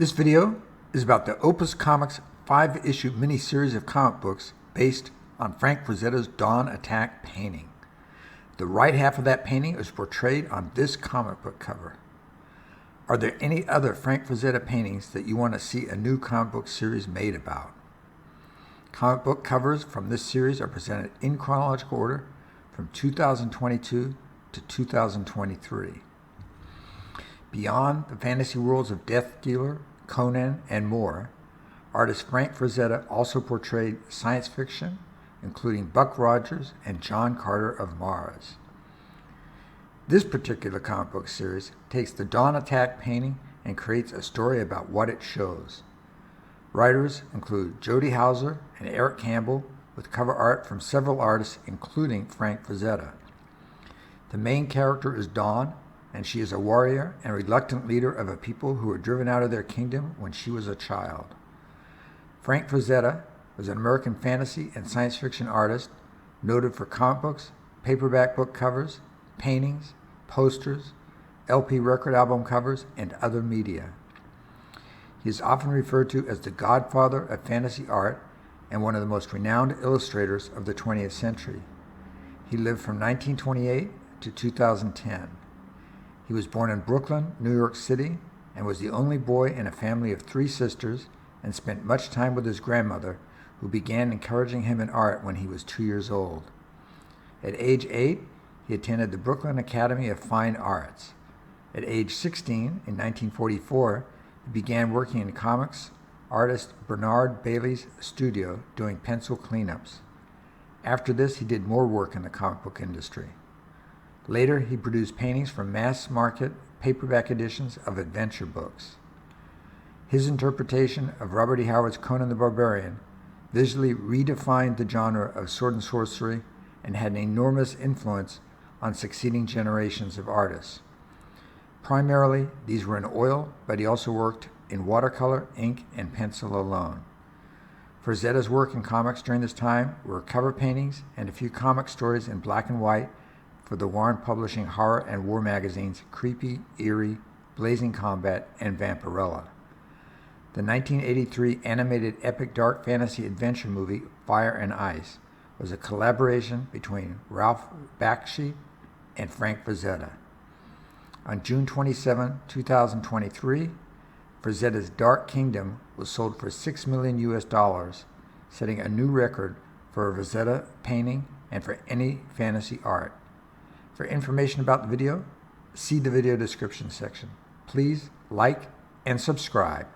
This video is about the Opus Comics 5-issue miniseries of comic books based on Frank Frazetta's Dawn Attack painting. The right half of that painting is portrayed on this comic book cover. Are there any other Frank Frazetta paintings that you want to see a new comic book series made about? Comic book covers from this series are presented in chronological order from 2022 to 2023. Beyond the fantasy worlds of Death Dealer, Conan, and more, artist Frank Frazetta also portrayed science fiction, including Buck Rogers and John Carter of Mars. This particular comic book series takes the Dawn Attack painting and creates a story about what it shows. Writers include Jody and Eric Campbell, with cover art from several artists, including Frank Frazetta. The main character is Dawn, and she is a warrior and reluctant leader of a people who were driven out of their kingdom when she was a child. Frank Frazetta was an American fantasy and science fiction artist noted for comic books, paperback book covers, paintings, posters, LP record album covers, and other media. He is often referred to as the godfather of fantasy art and one of the most renowned illustrators of the 20th century. He lived from 1928 to 2010. He was born in Brooklyn, New York City, and was the only boy in a family of 3 sisters, and spent much time with his grandmother, who began encouraging him in art when he was 2 years old. At age 8, he attended the Brooklyn Academy of Fine Arts. At age 16, in 1944, he began working in comics artist Bernard Bailey's studio doing pencil cleanups. After this, he did more work in the comic book industry. Later, he produced paintings for mass-market paperback editions of adventure books. His interpretation of Robert E. Howard's Conan the Barbarian visually redefined the genre of sword and sorcery and had an enormous influence on succeeding generations of artists. Primarily, these were in oil, but he also worked in watercolor, ink, and pencil alone. Frazetta's work in comics during this time were cover paintings and a few comic stories in black and white for the Warren Publishing horror and war magazines Creepy, Eerie, Blazing Combat, and Vampirella. The 1983 animated epic dark fantasy adventure movie Fire and Ice was a collaboration between Ralph Bakshi and Frank Frazetta. On June 27, 2023, Frazetta's Dark Kingdom was sold for $6 million, setting a new record for a Frazetta painting and for any fantasy art. For information about the video, see the video description section. Please like and subscribe.